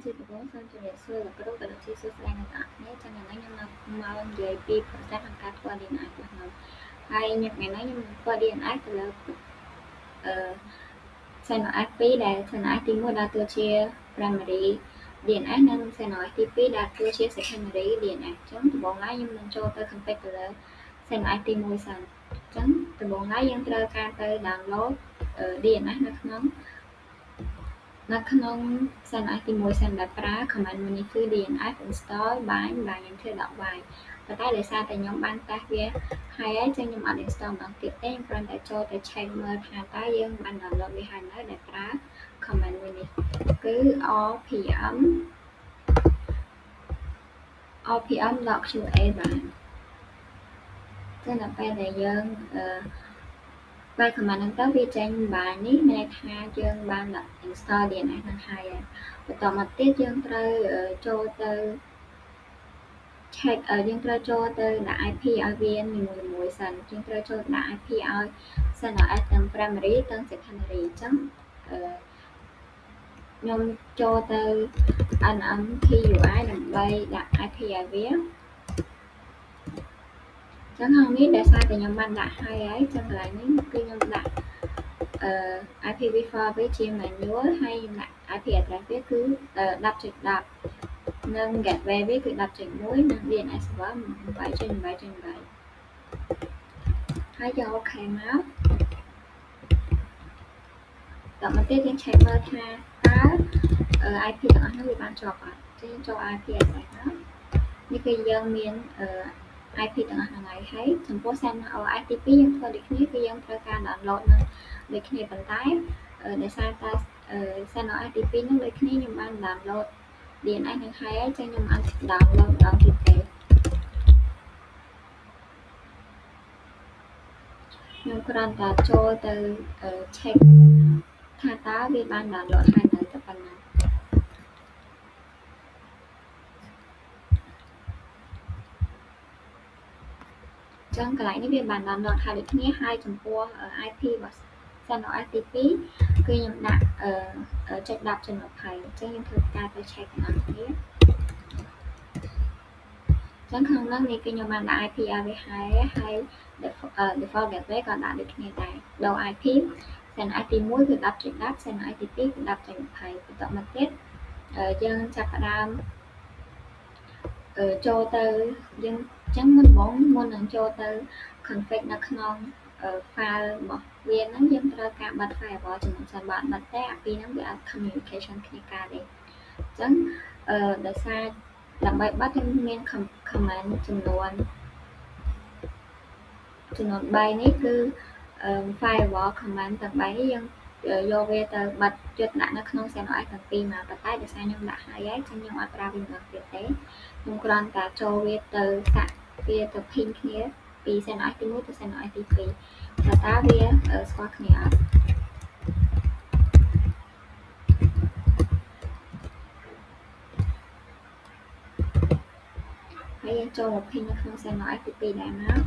ជាដំបូងសូមជម្រាបសួរលោកគ្រូក៏ដូចជាសួស្តីអ្នកទាំងអស់គ្នាចឹងថ្ងៃនេះខ្ញុំមកនិយាយពី process ក្នុងការធ្វើ DNA របស់ខ្ញុំហើយថ្ងៃនេះខ្ញុំធ្វើ DNA ទៅលើSinoac 2ដែល Sinoac ទី1ដើរតួជា primary DNA និង Sinoac ទី2ដើរតួជា secondary DNA ចឹងដំបូងឡើយខ្ញុំនឹងចូលទៅ config ទៅលើ Sinoac ទី1សិនចឹងដំបូងឡើយយើងត្រូវការទៅ download DNA នៅក្នុង Sinoac ទី1សិនដែលប្រើ command មួយនេះគឺ DNF install bind enter.y ប៉ុន្តែដោយសារតែខ្ញុំបានតេស្តវាហើយចឹងខ្ញុំអត់ install ម្ដងទៀតទេខ្ញុំគ្រាន់តែចូលទៅ check មើលថាតើយើងបាន download វាហើយនៅដែលប្រើ command មួយនេះគឺ rpm.qa បានចឹងដល់ពេលដែលយើងបើ command ហ្នឹងទៅវាចេញបាននេះមានន័យថាយើងបាន install DNS ហ្នឹងហើយបន្តមកទៀតយើងត្រូវចូលទៅ check យើងត្រូវចូលទៅដាក់ IP ឲ្យវាមួយសិនយើងត្រូវចូលដាក់ IP ឲ្យ Sinoac ទាំង primary ទាំង secondary អញ្ចឹងខ្ញុំចូលទៅ nmtui ដើម្បីដាក់ IP ឲ្យវាចឹងក្នុងនេះដោយសារតែខ្ញុំបានដាក់ហើយចឹងកន្លែងនេះគឺខ្ញុំដាក់IPv4 វាជា manual ហើយខ្ញុំដាក់ IP address វាគឺ 10.10 និង gateway វាគឺ 10.1 និង DNS server 8.8.8 ហើយយក OK មកតមកទៀតយើង check មើលថាតើIP ទាំងអស់នោះវាបានជាប់អត់ចឹងចូល IP address មកនេះគឺយើងមាន IP ទាំងអស់ហ្នឹងហើយចំពោះ Sinoac ទី2យើងធ្វើដូចគ្នាគឺយើងត្រូវការ download នឹងដូចគ្នាប៉ុន្តែដោយសារតែ Sinoac ទី2ហ្នឹងដូចគ្នាខ្ញុំបាន download DNS នឹងហើយចឹងខ្ញុំអត់ download ម្ដងទៀតទេខ្ញុំគ្រាន់តែចូលទៅ check ថាតើវាបាន download ហើយនៅតែប៉ុណ្ណាចឹងកន្លែងនេះវាបាន download ហើយដូចគ្នាហើយចំពោះ IP របស់ Sinoac ទី2គឺខ្ញុំដាក់ .10.20 អញ្ចឹងយើងធ្វើការទៅ check ទាំងអស់គ្នាចឹងក្នុងនោះនេះគឺខ្ញុំបានដាក់ IP ឲ្យវាហើយ default gateway ក៏ដាក់ដូចគ្នាដែរដូរ IP Sinoac ទី1គឺ 10.10 Sinoac ទី2គឺ 10.20 បន្តមកទៀតយើងចាប់ផ្ដើមចូលទៅយើងចឹងមុននឹងចូលទៅ config នៅក្នុង file របស់វាហ្នឹងយើងត្រូវការបិទ firewall ចំនួនសិនបើអត់បិទទេអាពីរហ្នឹងវាអត់ communication គ្នាកើតទេអញ្ចឹងដោយសារដើម្បីបិទយើងមាន command ចំនួន3នេះគឺ firewall command ទាំង3នេះយើងយកវាទៅបិទជិតដាក់នៅក្នុង Sinoac ទាំងពីរមកប៉ុន្តែដោយសារខ្ញុំដាក់ហើយចឹងខ្ញុំអត់ប្រើវាម្ដងទៀតទេខ្ញុំគ្រាន់តែចូលវាទៅសាក់វាទៅ ping គ្នាពី Sinoac ទី1ទៅ Sinoac ទី2តើវាស្គាល់គ្នាអត់ហើយយើងចូលមក ping នៅក្នុង Sinoac ទី2ដែរមក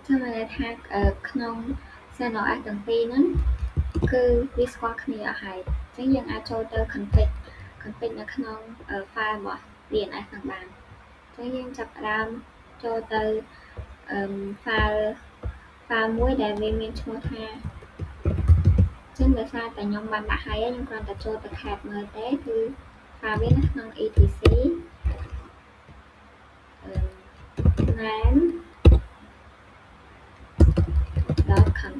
ចាំមើលថាក្នុង Sinoac ទាំងពីរហ្នឹងគឺវាស្គាល់គ្នាអស់ហើយអញ្ចឹងយើងអាចចូលទៅ config នៅក្នុង file របស់ DNS ហ្នឹងបានអញ្ចឹងយើងចាប់ផ្ដើមចូលទៅ file មួយដែលវាមានឈ្មោះថាចឹងដោយសារតែខ្ញុំបានដាក់ហើយខ្ញុំគ្រាន់តែចូលទៅ cat មើលទេគឺ file វានៅក្នុង etc name.com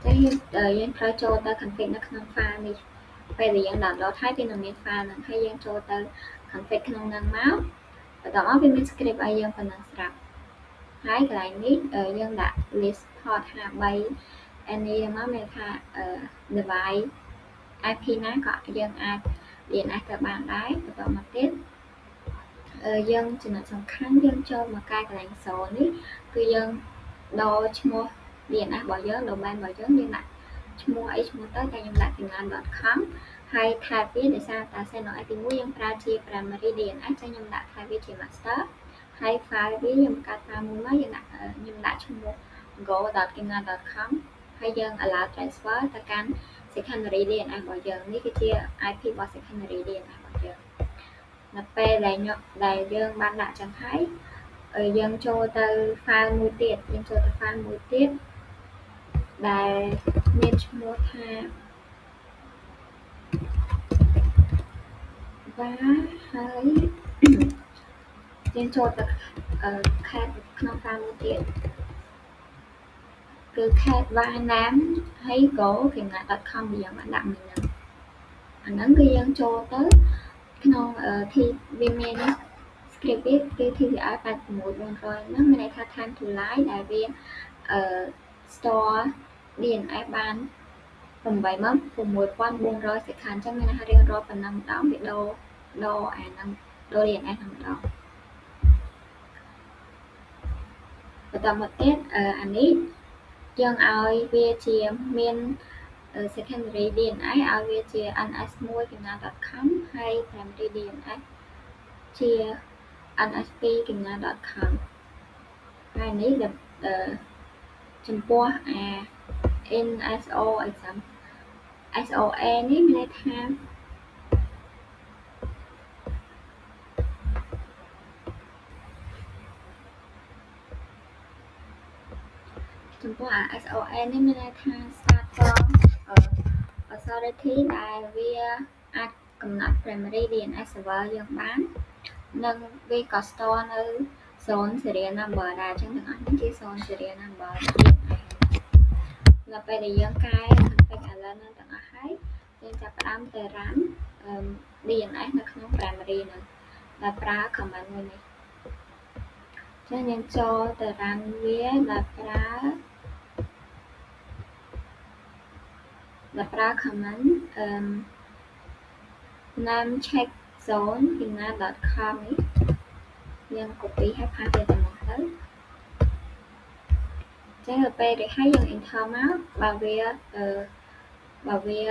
ចឹងយើងត្រូវចូលទៅ config នៅក្នុង file នេះពេលដែលយើង download ហើយវានឹងមាន file ហ្នឹងហើយយើងចូលទៅ config ក្នុងហ្នឹងមកបន្ទាប់មកវាមាន script ឲ្យយើងប៉ុណ្ណឹងស្រាប់ហើយកន្លែងនេះយើងដាក់ list port 53 any មកមានថា device IP ណាក៏យើងអាច DNS ទៅបានដែរបន្តមកទៀតយើងចំណុចសំខាន់យើងចូលមកកែកន្លែង0នេះគឺយើងដូរឈ្មោះ DNS របស់យើង domain របស់យើងដាក់ឈ្មោះអីឈ្មោះទៅតែខ្ញុំដាក់ finland.com ហ ហើយថែបវាដោយសារតា Seno IP 1យើងប្រើជា primary DNS ចឹងខ្ញុំដាក់ថែបវាជា master ហើយ file វាខ្ញុំកាត់តាមមួយមកខ្ញុំដាក់ឈ្មោះ go.kimna.com ហើយយើង allow transfer ទៅកាន់ secondary DNS របស់យើងនេះគឺជា IP របស់ secondary DNS របស់យើងនៅពេលដែលយើងបានដាក់ចឹងហើយយើងចូលទៅ file មួយទៀតដែលមានឈ្មោះថាហើយយើងចូលទៅcat ក្នុង file មួយទៀតគឺ cat name ហើយ go.kimna.com ដែលយើងបានដាក់មិញហ្នឹងអាហ្នឹងគឺយើងចូលទៅក្នុងវាមាន script វាគឺ TCR 86400ហ្នឹងមានន័យថា time to line ដែលវាstore DNS បាន86400 second អញ្ចឹងមានន័យថារៀងរាល់ប៉ុណ្ណឹងម្ដងវាដូរអាហ្នឹងដូរ DNS ហ្នឹងម្ដងបន្តមកទៀតអានេះយើងឲ្យវាជាមាន secondary DNS ឲ្យវាជា ns1kimna.com ហើយ primary DNS ជា ns2kimna.com ហើយនេះចំពោះNSO exam SOA នេះមានន័យថាចំពោះSOA នេះមានន័យថា start from authority ដែលវាអាចកំណត់ primary DNS server យើងបាននិងវាក៏ store នៅ zone serial number ដែរអញ្ចឹងទាំងអស់នេះជា zone serial number ដល់ពេលដែលយើងកែ config alert នឹងទាំងអស់ហើយយើងចាប់ផ្ដើមទៅ run DNS នៅក្នុង primary ហ្នឹងដោយប្រើ command មួយនេះចឹងយើងចូលទៅ run វាដោយប្រើ command name check zone kimna.com នេះយើង copy ហើយ paste វាទៅមកទៅចឹងដល់ពេលដែលហើយយើង enter មកបើវា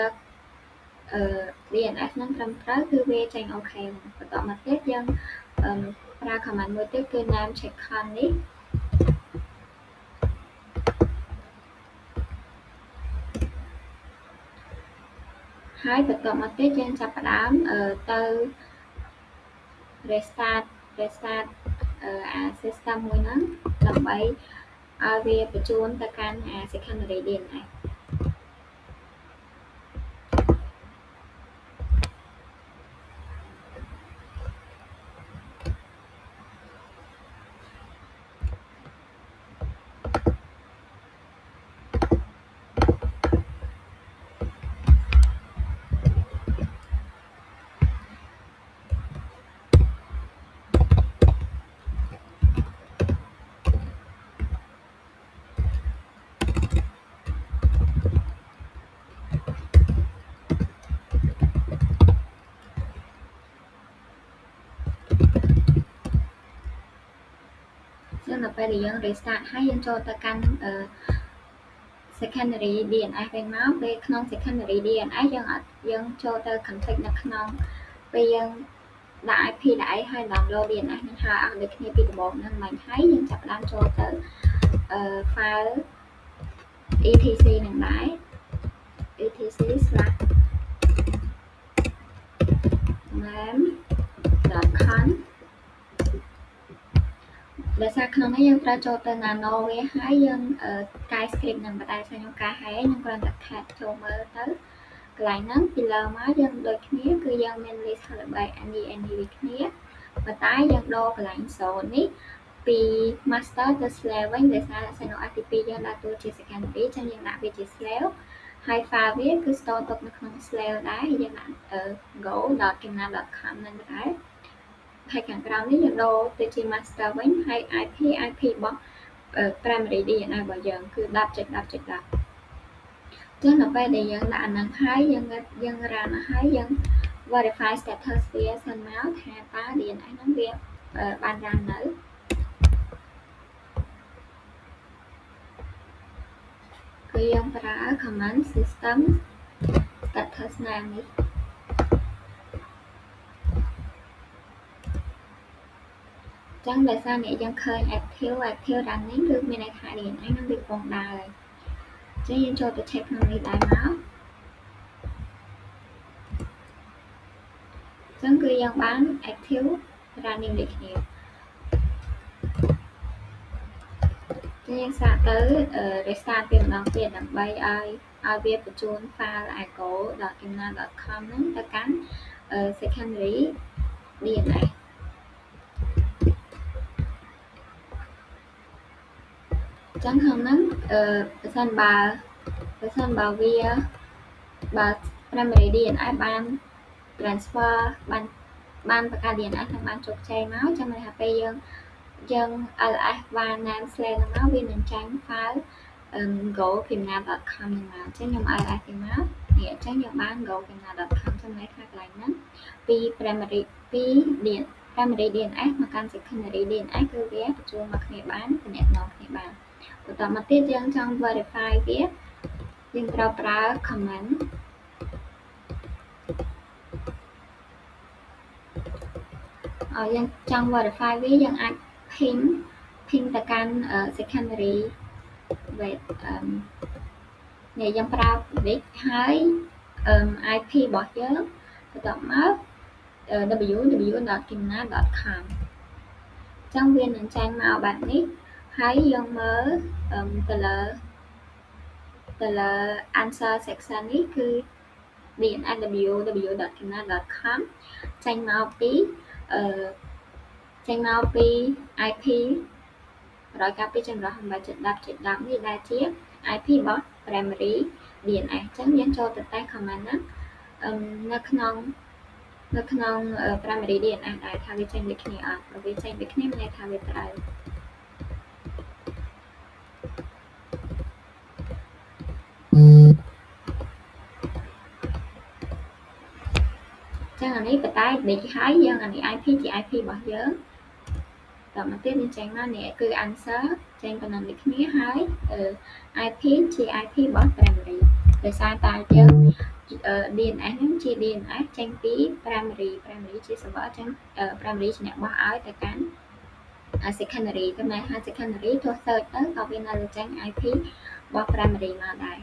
DNS ហ្នឹងត្រឹមត្រូវគឺវាចេញ OK បន្តមកទៀតយើងប្រើ command មួយទៀតគឺ name check con នេះហើយបន្តមកទៀតយើងចាប់ផ្ដើមទៅ restart system មួយហ្នឹងដើម្បីឲ្យវាបញ្ជូនទៅកាន់ secondary DNS ចឹងដល់ពេលដែលយើង restart ហើយយើងចូលទៅកាន់ secondary DNS វិញមកពេលក្នុង secondary DNS យើងចូលទៅ config នៅក្នុងពេលយើងដាក់ IP ដាក់អីហើយ download DNS នឹងហើយអស់ដូចគ្នាពីដំបូងហ្នឹងមិញហើយយើងចាប់ផ្ដើមចូលទៅ file etc នឹងដែរ etc/name.con ដោយសារក្នុងនេះយើងត្រូវចូលទៅ nano វាហើយយើងកែ script នឹងបតែខ្ញុំកែហើយខ្ញុំគ្រាន់តែ cat ចូលមើលទៅកន្លែងហ្នឹងពីលើមកយើងដូចគ្នាគឺយើងមាន list 3 any ដូចគ្នាប៉ុន្តែយើងដូរកន្លែង zone នេះពី master ទៅ slave វិញដោយសារ Seno IP 2យើងដាក់តួជា secondary ចឹងយើងដាក់វាជា slave ហើយ file វាគឺ store ទុកនៅក្នុង slave ដែរយើងដាក់ go.kimna.com ហ្នឹងដែរហើយខាងក្រោមនេះយើងដូរទៅជា master វិញហើយ IP របស់ primary DNS របស់យើងគឺ 10.10.10 ចឹងដល់ពេលដែលយើងដាក់អាហ្នឹងហើយយើង run ហើយយើង verify status វាសិនមកថាតើ DNS ហ្នឹងវាបាន run នៅគឺយើងប្រើ command system status name នេះ ចឹងដោយសារអ្នកយើងឃើញ active running គឺមានន័យថា DNA នឹងវាកំពុងដើរចឹងយើងចូលទៅ check ក្នុងនេះដែរមកចឹងគឺយើងបាន active running ដូចគ្នាចឹងយើងសាកទៅ restart វាម្ដងទៀតដើម្បីឲ្យវាបញ្ជូន file argo.kimna.com ហ្នឹងទៅកាន់ secondary DNS ចឹងក្នុងហ្នឹងប្រសិនបើវា primary DNS បាន transfer បានបង្កើត DNS នឹងបានជោគជ័យមកចឹងមានន័យថាពេលយើង ls បាន name slave ហ្នឹងមកវានឹងចាញ់ file go.kimna.com ហ្នឹងមកចឹងខ្ញុំ ls វាមកនេះអញ្ចឹងយើងបាន go.kimna.com ចឹងន័យថាកន្លែងហ្នឹងពី primary DNS មកកាន់ secondary DNS គឺវាបញ្ចូលមកគ្នាបានទំនាក់ទំនងគ្នាបានបន្តមកទៀតយើងចង់ verify វាយើងត្រូវប្រើ command យើងចង់ verify វាយើងអាច ping ទៅកាន់ secondary web នេះយើងប្រើ predict ហើយ IP របស់យើងបន្ទាប់មក www.kimna.com ចឹងវានឹងចាញ់មកបែបនេះហើយយើងមើលទៅលើ answer section នេះគឺ DNS www.kimna.com ចេញមកពី IP 192.168.10.10 នេះដែលជា IP របស់ primary DNS ចឹងយើងចូលទៅតែ command ហ្នឹងនៅក្នុង primary DNS ដែរថាវាចេញដូចគ្នាអត់បើវាចេញដូចគ្នាមានន័យថាវាត្រូវចឹងអានេះបតែដូចហើយយើងអានេះ IP ជា IP របស់យើងតមកទៀតយើងចេញមកនេះគឺ answer ចេញប៉ុណ្ណឹងដូចគ្នាហើយ IP ជា IP របស់ primary ដោយសារតែយើង DNS ហ្នឹងជា DNS ចេញពី primary ជា server ចឹង primary ជាអ្នកបោះឲ្យទៅកាន់ secondary ចំណែក secondary ទោះ search ទៅក៏វានៅចេញ IP របស់ primary មកដែរ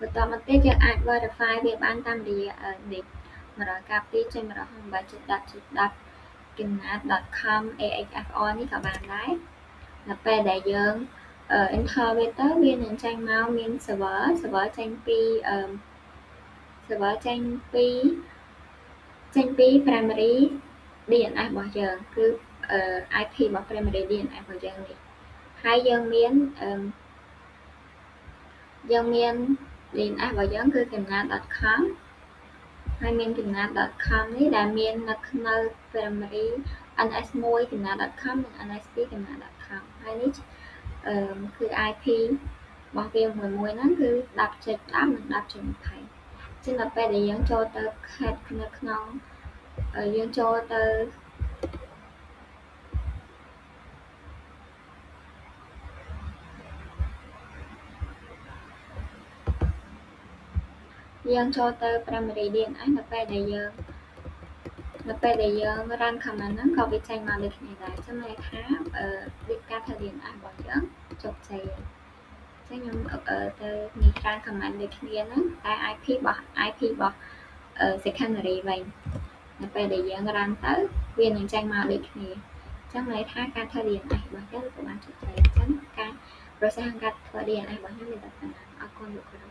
បន្តមកទៀតយើងអាច verify វាបានតាមរយៈ nick 192.168.10.10kimna.com AHFR នេះក៏បានដែរនៅពេលដែលយើង enter វាទៅវានឹងចេញមកមាន server ចេញពី primary DNS របស់យើងគឺ IP របស់ primary DNS របស់យើងនេះហើយយើងមាន DNS របស់យើងគឺ kimna.com ហើយមាន kimna.com នេះដែលមាននៅក្នុង primary ns1 kimna.com និង ns2 kimna.com ហើយនេះគឺ IP របស់វាមួយហ្នឹងគឺ 10.10 និង 10.20 ចឹងដល់ពេលដែលយើងចូលទៅ head នៅក្នុងយើងចូលទៅprimary DNS នៅពេលដែលយើង run command ហ្នឹងក៏វាចេញមកដូចគ្នាដែរចឹងន័យថាការធ្វើ DNS របស់យើងជោគជ័យចឹងខ្ញុំទៅនេះ run command ដូចគ្នាហ្នឹងតែ IP របស់ secondary វិញនៅពេលដែលយើង run ទៅវានឹងចេញមកដូចគ្នាចឹងន័យថាការធ្វើ DNS របស់យើងក៏បានជោគជ័យចឹងការ process ក្នុងការធ្វើ DNS របស់ខ្ញុំមានតែប៉ុណ្ណឹងអរគុណលោកគ្រូ